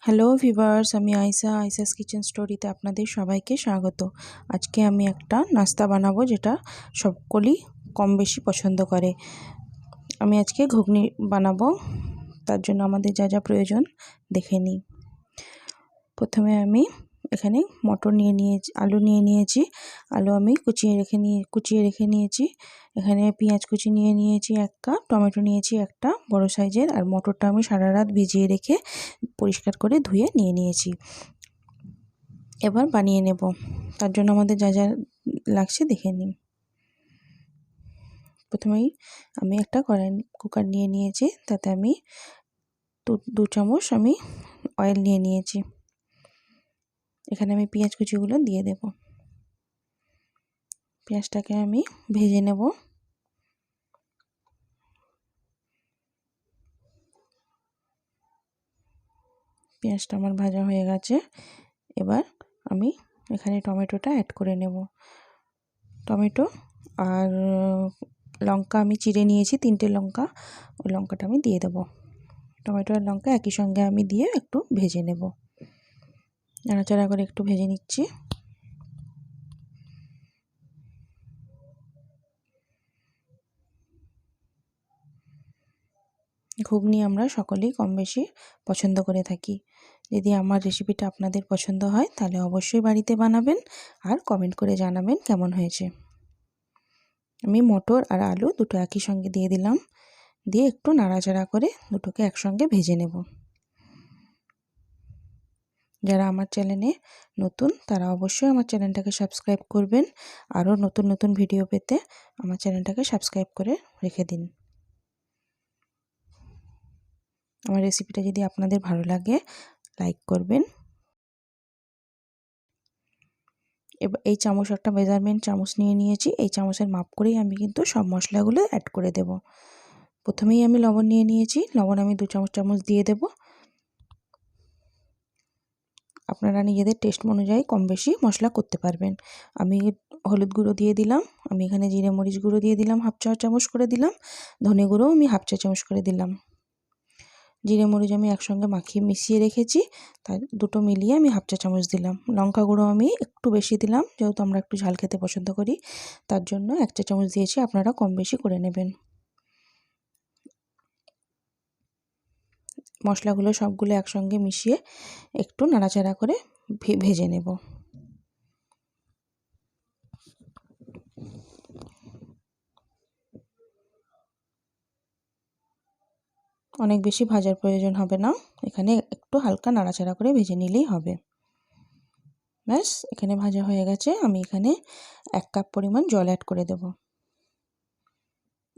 Hello viewers, আমি আইসাস kitchen স্টোরিতে আপনাদের সবাইকে স্বাগত। আজকে আমি একটা নাস্তা বানাবো যেটা সকলেই কম বেশি পছন্দ করে। আমি আজকে ঘুগনি বানাবো। তার জন্য আমাদের যা যা প্রয়োজন দেখে নিই। প্রথমে আমি এখানে মটর আলু নিয়ে নিয়েছি। আলু আমি কুচিয়ে রেখে নিয়েছি। এখানে পেঁয়াজ কুচি নিয়ে নিয়েছি 1 কাপ, টমেটো নিয়েছি একটা বড় সাইজের, আর মটরটা আমি সারা রাত ভিজিয়ে রেখে পরিষ্কার করে ধুয়ে নিয়ে নিয়েছি। এবার বানিয়ে নেব। তার জন্য আমাদের যা যা লাগছে দেখে নিই। প্রথমেই আমি একটা কুকার নিয়ে নিয়েছি, তাতে আমি 2 চামচ আমি অয়েল নিয়ে নিয়েছি। এখানে আমি পেঁয়াজ কুচিগুলো দিয়ে দেব। পেঁয়াজটাকে আমি ভেজে নেব। পেঁয়াজটা আমার ভাজা হয়ে গেছে। এবার আমি এখানে টমেটোটা অ্যাড করে নেব। টমেটো আর লঙ্কা আমি চিড়ে নিয়েছি 3টে লঙ্কা, ওই লঙ্কাটা আমি দিয়ে দেব। টমেটো আর লঙ্কা একই সঙ্গে আমি দিয়ে একটু ভেজে নেব। নাড়াচাড়া করে একটু ভেজে নিচ্ছি। ঘুগনি আমরা সকলেই কম বেশি পছন্দ করে থাকি। যদি আমার রেসিপিটা আপনাদের পছন্দ হয় তাহলে অবশ্যই বাড়িতে বানাবেন আর কমেন্ট করে জানাবেন কেমন হয়েছে। আমি মটর আর আলু দুটো একই সঙ্গে দিয়ে দিলাম, দিয়ে একটু নাড়াচাড়া করে দুটোকে একসঙ্গে ভেজে নেব। যারা আমার চ্যানেলে নতুন তারা অবশ্যই আমার চ্যানেলটাকে সাবস্ক্রাইব করবেন। আরও নতুন নতুন ভিডিও পেতে আমার চ্যানেলটাকে সাবস্ক্রাইব করে রেখে দিন। আমার রেসিপিটা যদি আপনাদের ভালো লাগে লাইক করবেন। এবার এই চামচ একটা মেজারমেন্ট চামচ নিয়ে নিয়েছি। এই চামচের মাপ করেই আমি কিন্তু সব মশলাগুলো অ্যাড করে দেব। প্রথমেই আমি লবণ নিয়ে নিয়েছি। লবণ আমি 2 চামচ দিয়ে দেব। আপনারা নিজেদের টেস্ট অনুযায়ী কম বেশি মশলা করতে পারবেন। আমি হলুদ গুঁড়ো দিয়ে দিলাম। আমি এখানে জিরে মরিচ গুঁড়ো দিয়ে দিলাম, 1/2 চা চামচ করে দিলাম। ধনে গুঁড়োও আমি 1/2 চা চামচ করে দিলাম। জিরে মরিচ আমি একসঙ্গে মিশিয়ে রেখেছি, তাই দুটো মিলিয়ে আমি 1/2 চা চামচ দিলাম। লঙ্কা গুঁড়ো আমি একটু বেশি দিলাম, যেহেতু আমরা একটু ঝাল খেতে পছন্দ করি, তার জন্য 1 চা চামচ দিয়েছি। আপনারা কম বেশি করে নেবেন। মশলাগুলো সবগুলো একসঙ্গে মিশিয়ে একটু নাড়াচাড়া করে ভেজে নেব। অনেক বেশি ভাজার প্রয়োজন হবে না, এখানে একটু হালকা নাড়াচাড়া করে ভেজে নিলেই হবে। ব্যাস, এখানে ভাজা হয়ে গেছে। আমি এখানে 1 কাপ পরিমাণ জল অ্যাড করে দেব।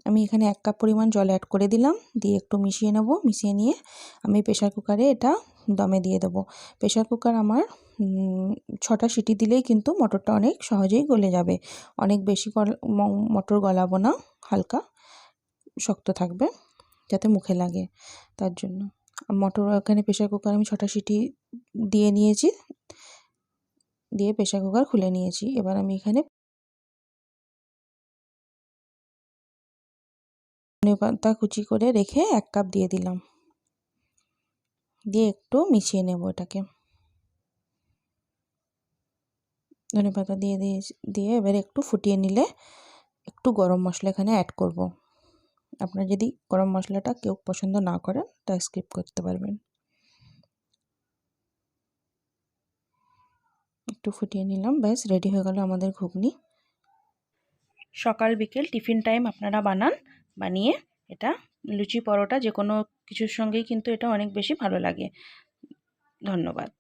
আমি এখানে 1 কাপ পরিমাণ জল অ্যাড করে দিলাম, দিয়ে একটু মিশিয়ে নেব। মিশিয়ে নিয়ে আমি প্রেসার কুকারে এটা দমে দিয়ে দেব। প্রেসার কুকার আমার 6টা সিটি দিলেই কিন্তু মটরটা অনেক সহজেই গলে যাবে। অনেক বেশি মটর গলাবো না, হালকা শক্ত থাকবে যাতে মুখে লাগে, তার জন্য। মটর এখানে প্রেসার কুকার আমি 6টা সিটি দিয়ে নিয়েছি, দিয়ে প্রেসার কুকার খুলে নিয়েছি। এবার আমি এখানে ধনে পাতা কুচি করে রেখে 1 কাপ দিয়ে দিলাম, দিয়ে একটু মিশিয়ে নেব এটাকে। ধনে পাতা দিয়ে এবারে একটু ফুটিয়ে নিলে একটু গরম মশলা এখানে অ্যাড করব। আপনারা যদি গরম মশলাটা কেউ পছন্দ না করেন তা স্কিপ করতে পারবেন। একটু ফুটিয়ে নিলাম, ব্যাস রেডি হয়ে গেল আমাদের ঘুগনি। সকাল বিকেল টিফিন টাইম আপনারা বানিয়ে এটা লুচি পরোটা যে কোনো কিছুর সঙ্গেই কিন্তু এটা অনেক বেশি ভালো লাগে। ধন্যবাদ।